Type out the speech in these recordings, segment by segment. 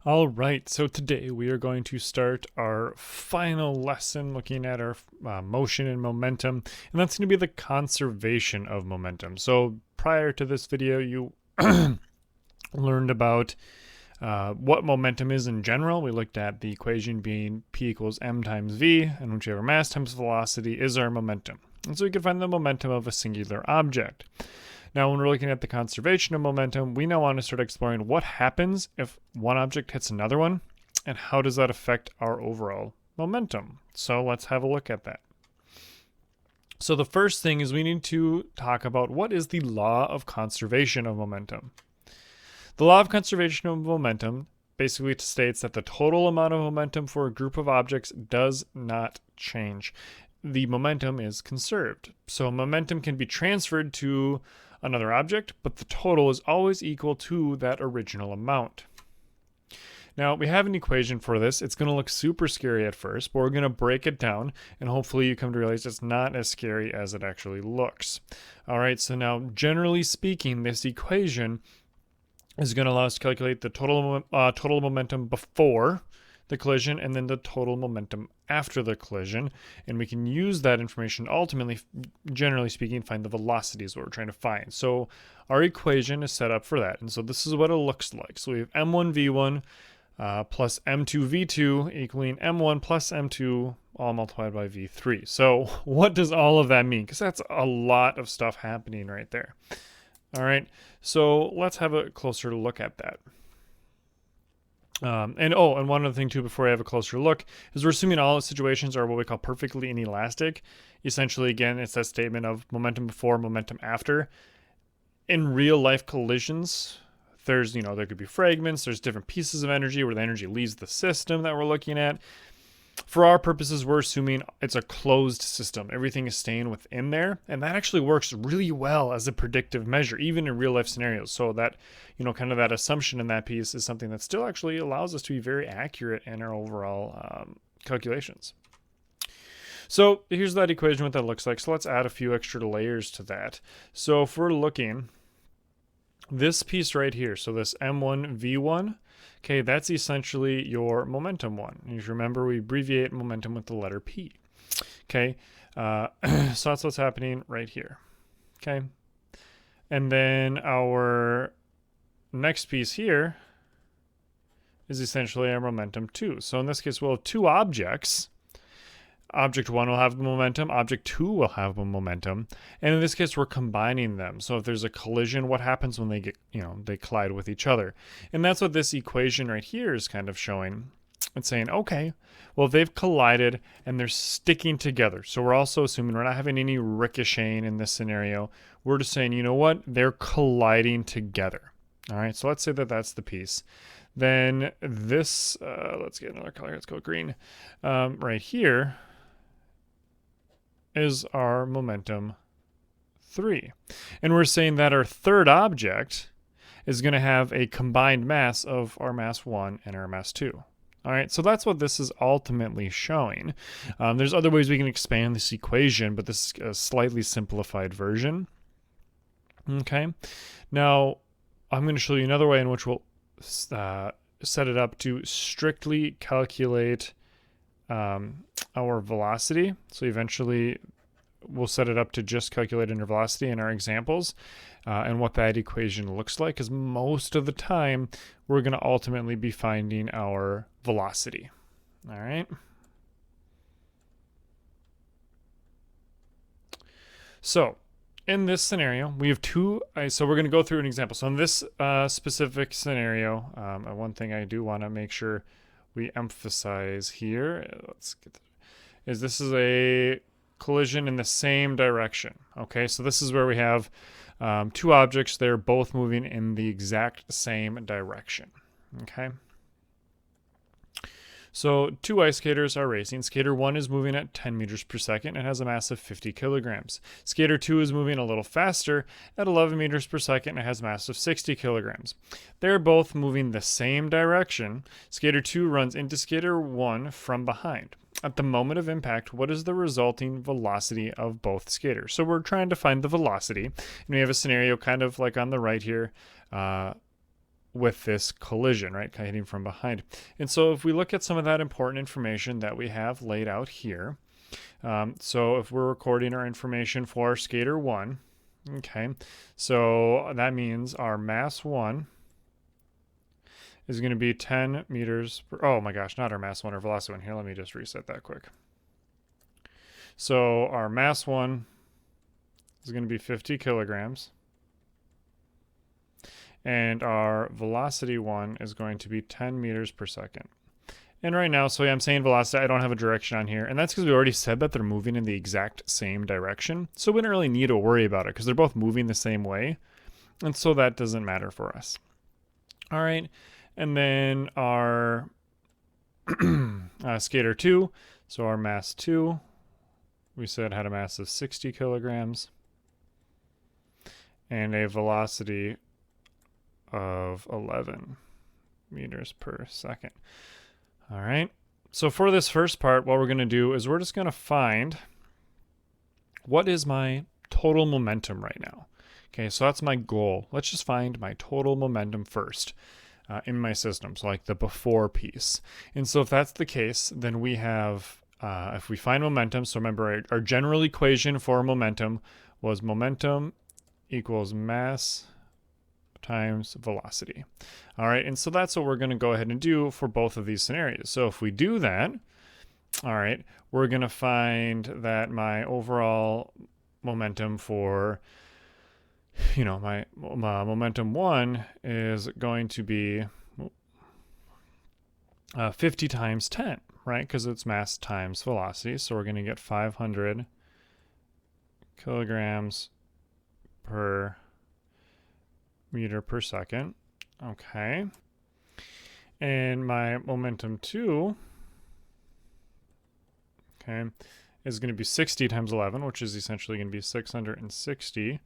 All right, so today we are going to start our final lesson looking at our motion and momentum, and that's going to be the conservation of momentum. So prior to this video, you learned about what momentum is in general. We looked at the equation being P equals m times v, and whichever mass times velocity is our momentum. And so we can find the momentum of a singular object. Now, when we're looking at the conservation of momentum, we now want to start exploring what happens if one object hits another one, and how does that affect our overall momentum. So let's have a look at that. So the first thing is we need to talk about what is the law of conservation of momentum. The law of conservation of momentum basically states that the total amount of momentum for a group of objects does not change. The momentum is conserved. So momentum can be transferred to another object, but the total is always equal to that original amount. Now, we have an equation for this. It's going to look super scary at first, but we're going to break it down, and hopefully you come to realize it's not as scary as it actually looks. All right, so now, generally speaking, this equation is going to allow us to calculate the total momentum before the collision and then the total momentum after the collision, and we can use that information ultimately, generally speaking, find the velocity is what we're trying to find. So our equation is set up for that, and so this is what it looks like. So we have m1 v1 plus m2 v2 equaling m1 plus m2 all multiplied by v3. So what does all of that mean? Because that's a lot of stuff happening right there. All right, so let's have a closer look at that. And one other thing too, before I have a closer look, is we're assuming all situations are what we call perfectly inelastic. Essentially, again, it's that statement of momentum before, momentum after. In real life collisions, there's, there could be fragments, there's different pieces of energy where the energy leaves the system that we're looking at. For our purposes, we're assuming it's a closed system. Everything is staying within there, and that actually works really well as a predictive measure, even in real life scenarios. So that, kind of that assumption in that piece is something that still actually allows us to be very accurate in our overall calculations. So here's that equation, what that looks like. So let's add a few extra layers to that. So if we're looking, this piece right here, so this m1 v1, okay, that's essentially your momentum one. You remember we abbreviate momentum with the letter P. Okay, so that's what's happening right here. Okay, and then our next piece here is essentially our momentum 2. So in this case, we'll have two objects. Object 1 will have the momentum, object 2 will have the momentum, and in this case we're combining them. So if there's a collision, what happens when they get, they collide with each other? And that's what this equation right here is kind of showing. It's saying, okay, well, they've collided and they're sticking together. So we're also assuming we're not having any ricocheting in this scenario. We're just saying, you know what, they're colliding together. All right, so let's say that that's the piece. Then this, let's get another color, let's go green, right here is our momentum 3. And we're saying that our third object is going to have a combined mass of our mass 1 and our mass 2. All right, so that's what this is ultimately showing. There's other ways we can expand this equation, but this is a slightly simplified version. Okay, now I'm going to show you another way in which we'll set it up to strictly calculate our velocity. So eventually we'll set it up to just calculate our velocity in our examples and what that equation looks like, because most of the time we're going to ultimately be finding our velocity. All right. So in this scenario, we have two, so we're going to go through an example. So in this specific scenario, one thing I do want to make sure we emphasize here, is this is a collision in the same direction. Okay, so this is where we have two objects. They're both moving in the exact same direction. Okay. So two ice skaters are racing. Skater 1 is moving at 10 meters per second and has a mass of 50 kilograms. Skater 2 is moving a little faster at 11 meters per second and has a mass of 60 kilograms. They're both moving the same direction. Skater 2 runs into Skater 1 from behind. At the moment of impact, what is the resulting velocity of both skaters? So we're trying to find the velocity, and we have a scenario kind of like on the right here. with this collision, right? Hitting from behind. And so if we look at some of that important information that we have laid out here, so if we're recording our information for skater 1, okay, so that means our mass 1 is going to be 10 meters per, oh my gosh, not our mass 1, our velocity 1. Here, let me just reset that quick. So our mass 1 is going to be 50 kilograms. And our velocity 1 is going to be 10 meters per second. And right now, so yeah, I'm saying velocity, I don't have a direction on here. And that's because we already said that they're moving in the exact same direction. So we don't really need to worry about it because they're both moving the same way. And so that doesn't matter for us. All right. And then our skater 2, so our mass 2, we said had a mass of 60 kilograms and a velocity of 11 meters per second. All right. So for this first part, what we're going to do is we're just going to find what is my total momentum right now. Okay, so that's my goal. Let's just find my total momentum first in my system, so like the before piece. And so if that's the case, then we have, if we find momentum, so remember our general equation for momentum was momentum equals mass times velocity. All right, and so that's what we're going to go ahead and do for both of these scenarios. So if we do that, all right, we're going to find that my overall momentum for, you know, my momentum 1 is going to be 50 times 10, right? Because it's mass times velocity. So we're going to get 500 kilograms per meter per second. Okay. And my momentum 2, okay, is going to be 60 times 11, which is essentially going to be 660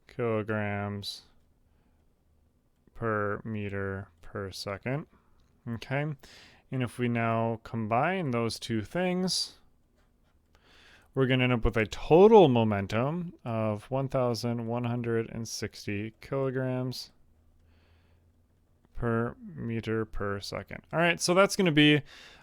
kilograms per meter per second. Okay. And if we now combine those two things, we're going to end up with a total momentum of 1,160 kilograms per meter per second. All right, so that's going to be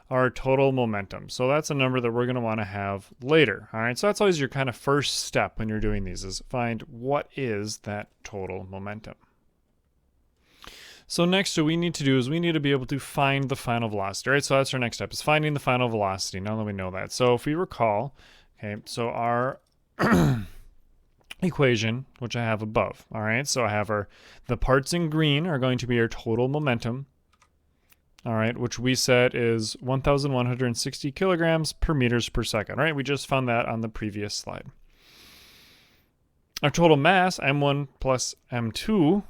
our total momentum. So that's a number that we're going to want to have later. All right, so that's always your kind of first step when you're doing these, is find what is that total momentum. So next, what we need to do is we need to be able to find the final velocity. All right, so that's our next step, is finding the final velocity, now that we know that. So if we recall, okay, so our equation, which I have above, all right, so I have the parts in green are going to be our total momentum, all right, which we said is 1,160 kilograms per meters per second, all right? We just found that on the previous slide. Our total mass, M1 plus M2,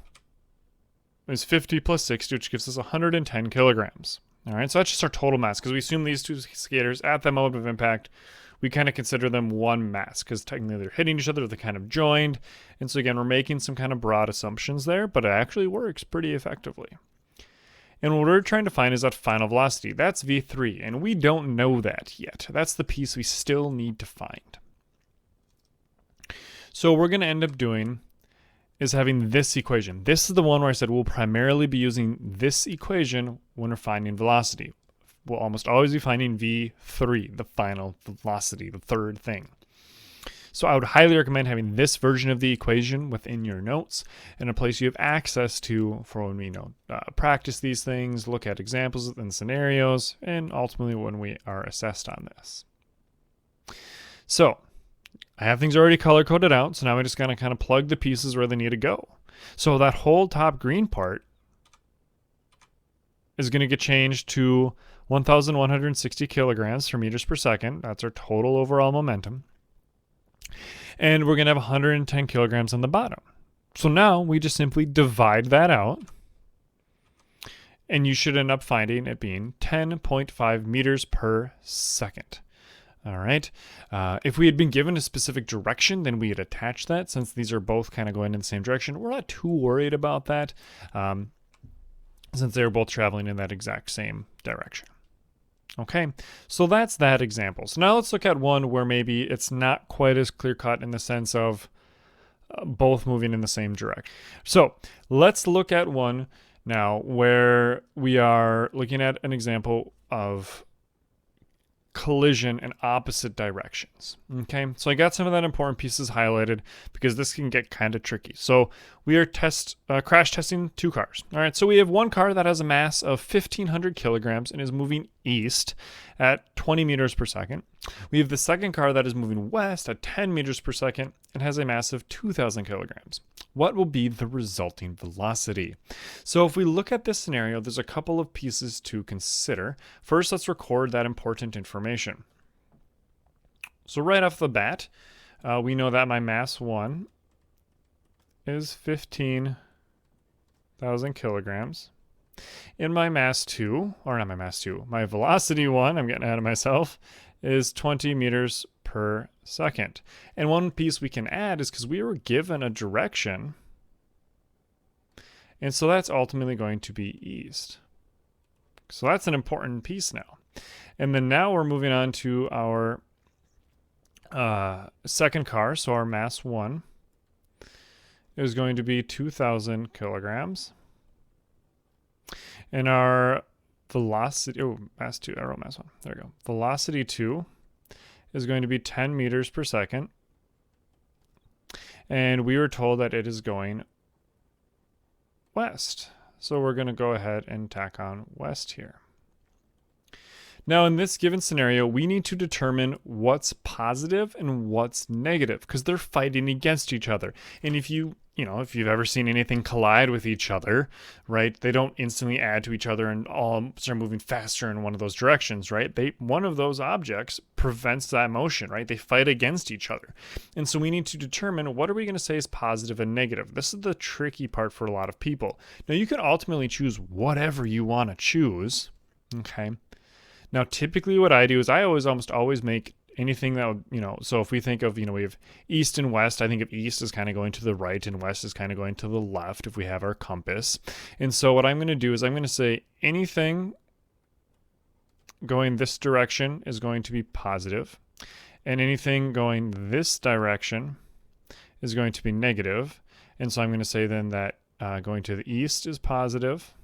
is 50 plus 60, which gives us 110 kilograms. All right, so that's just our total mass, because we assume these two skaters at the moment of impact, we kind of consider them one mass, because technically they're hitting each other, they're kind of joined. And so again, we're making some kind of broad assumptions there, but it actually works pretty effectively. And what we're trying to find is that final velocity. That's V3, and we don't know that yet. That's the piece we still need to find. So what we're going to end up doing is having this equation. This is the one where I said we'll primarily be using this equation when we're finding velocity. We'll almost always be finding V3, the final velocity, the third thing. So I would highly recommend having this version of the equation within your notes in a place you have access to for when we practice these things, look at examples and scenarios, and ultimately when we are assessed on this. So I have things already color-coded out, so now I just gotta kind of plug the pieces where they need to go. So that whole top green part is going to get changed to 1,160 kilograms per meters per second. That's our total overall momentum. And we're going to have 110 kilograms on the bottom. So now we just simply divide that out, and you should end up finding it being 10.5 meters per second. All right. If we had been given a specific direction, then we had attached that. Since these are both kind of going in the same direction, we're not too worried about that, since they're both traveling in that exact same direction. Okay, so that's that example. So now let's look at one where maybe it's not quite as clear-cut in the sense of both moving in the same direction. So let's look at one Now, where we are looking at an example of collision in opposite directions. Okay, so I got some of that important pieces highlighted because this can get kind of tricky. So we are crash testing two cars. All right, so we have one car that has a mass of 1,500 kilograms and is moving east at 20 meters per second. We have the second car that is moving west at 10 meters per second and has a mass of 2,000 kilograms. What will be the resulting velocity? So if we look at this scenario, there's a couple of pieces to consider. First, let's record that important information. So right off the bat, we know that my mass 1 is 15,000 kilograms. And my mass 2, or not my mass 2, my velocity 1, I'm getting ahead of myself, is 20 meters per second. And one piece we can add is because we were given a direction, and so that's ultimately going to be east. So that's an important piece now. And then now we're moving on to our second car. So our mass 1 is going to be 2,000 kilograms. And our velocity, mass 2, I wrote mass 1. There we go. Velocity 2 is going to be 10 meters per second. And we were told that it is going west. So we're going to go ahead and tack on west here. Now, in this given scenario, we need to determine what's positive and what's negative because they're fighting against each other. And if you've ever seen anything collide with each other, right, they don't instantly add to each other and all start moving faster in one of those directions, right? One of those objects prevents that motion, right? They fight against each other. And so we need to determine what are we going to say is positive and negative. This is the tricky part for a lot of people. Now, you can ultimately choose whatever you want to choose, okay? Now, typically what I do is I almost always make anything that would, so if we think of, we have east and west, I think of east as kind of going to the right and west is kind of going to the left if we have our compass. And so what I'm going to do is I'm going to say anything going this direction is going to be positive, and anything going this direction is going to be negative. And so I'm going to say then that going to the east is positive,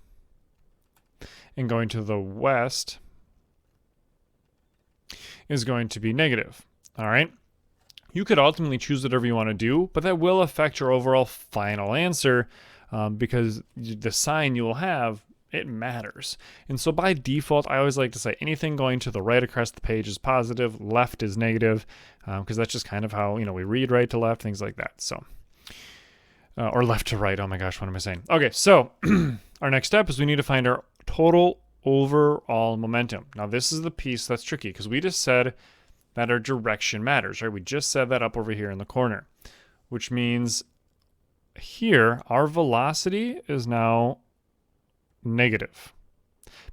and going to the west is going to be negative. All right. You could ultimately choose whatever you want to do, but that will affect your overall final answer because the sign you will have, it matters. And so by default, I always like to say anything going to the right across the page is positive, left is negative, because that's just kind of how, we read right to left, things like that. So, or left to right. Oh my gosh, what am I saying? Okay, so our next step is we need to find our total overall momentum. Now this is the piece that's tricky because we just said that our direction matters, right? We just said that up over here in the corner, which means here our velocity is now negative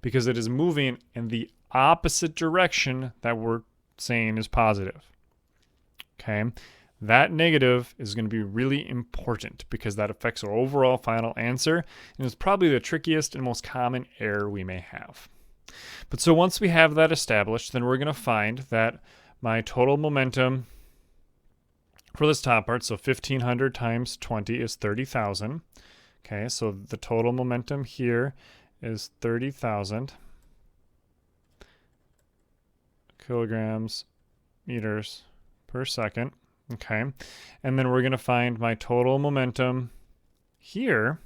because it is moving in the opposite direction that we're saying is positive. Okay. That negative is going to be really important because that affects our overall final answer and is probably the trickiest and most common error we may have. But so once we have that established, then we're going to find that my total momentum for this top part, so 1,500 times 20 is 30,000. Okay, so the total momentum here is 30,000 kilograms meters per second. Okay, and then we're going to find my total momentum here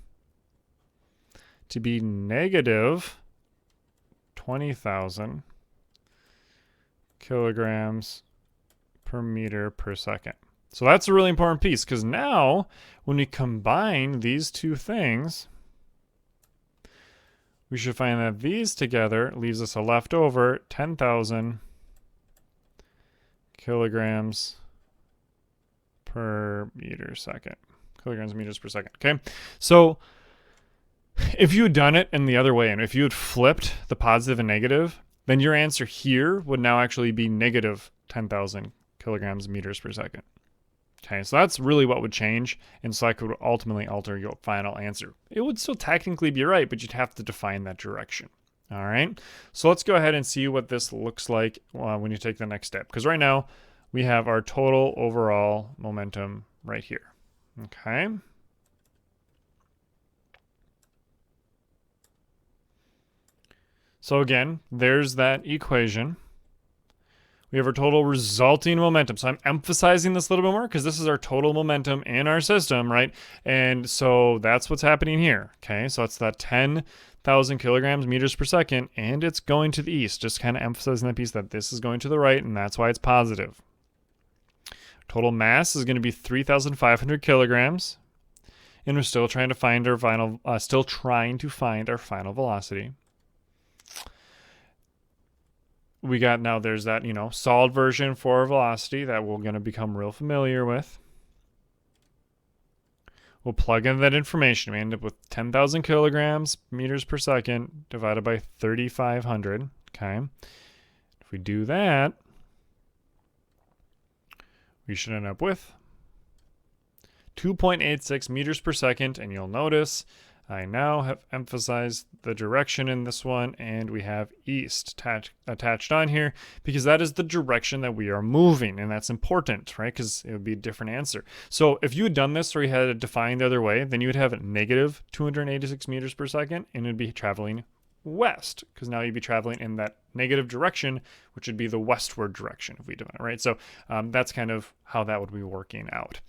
to be negative 20,000 kilograms per meter per second. So that's a really important piece because now when we combine these two things, we should find that these together leaves us a leftover 10,000 kilograms per meter second. Kilograms meters per second. Okay. So if you had done it in the other way, and if you had flipped the positive and negative, then your answer here would now actually be negative 10,000 kilograms meters per second. Okay, so that's really what would change, and so that could ultimately alter your final answer. It would still technically be right, but you'd have to define that direction. All right, so let's go ahead and see what this looks like when you take the next step, because right now we have our total overall momentum right here. Okay. So again, there's that equation. We have our total resulting momentum. So I'm emphasizing this a little bit more because this is our total momentum in our system, right? And so that's what's happening here. Okay, so it's that 10,000 kilograms meters per second, and it's going to the east. Just kind of emphasizing that piece that this is going to the right, and that's why it's positive. Total mass is going to be 3,500 kilograms, and we're still trying to find our final, velocity. We got now there's that, solid version for our velocity that we're going to become real familiar with. We'll plug in that information. We end up with 10,000 kilograms meters per second divided by 3,500. Okay. If we do that, we should end up with 2.86 meters per second. And you'll notice I now have emphasized the direction in this one, and we have east attached on here because that is the direction that we are moving, and that's important, right? Because it would be a different answer. So if you had done this or you had it defined the other way, then you would have negative 286 meters per second, and it'd be traveling west because now you'd be traveling in that negative direction, which would be the westward direction if we define it, right? So that's kind of how that would be working out.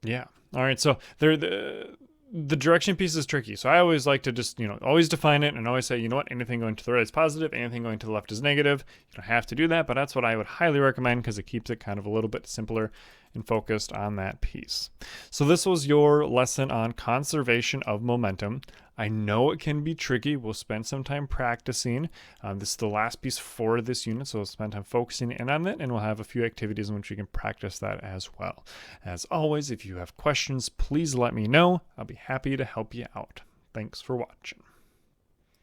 Yeah. All right. So the direction piece is tricky. So I always like to just, always define it and always say, anything going to the right is positive, anything going to the left is negative. You don't have to do that, but that's what I would highly recommend because it keeps it kind of a little bit simpler and focused on that piece. So this was your lesson on conservation of momentum. I know it can be tricky. We'll spend some time practicing. This is the last piece for this unit, so we'll spend time focusing in on it, and we'll have a few activities in which you can practice that as well. As always, if you have questions, please let me know. I'll be happy to help you out. Thanks for watching.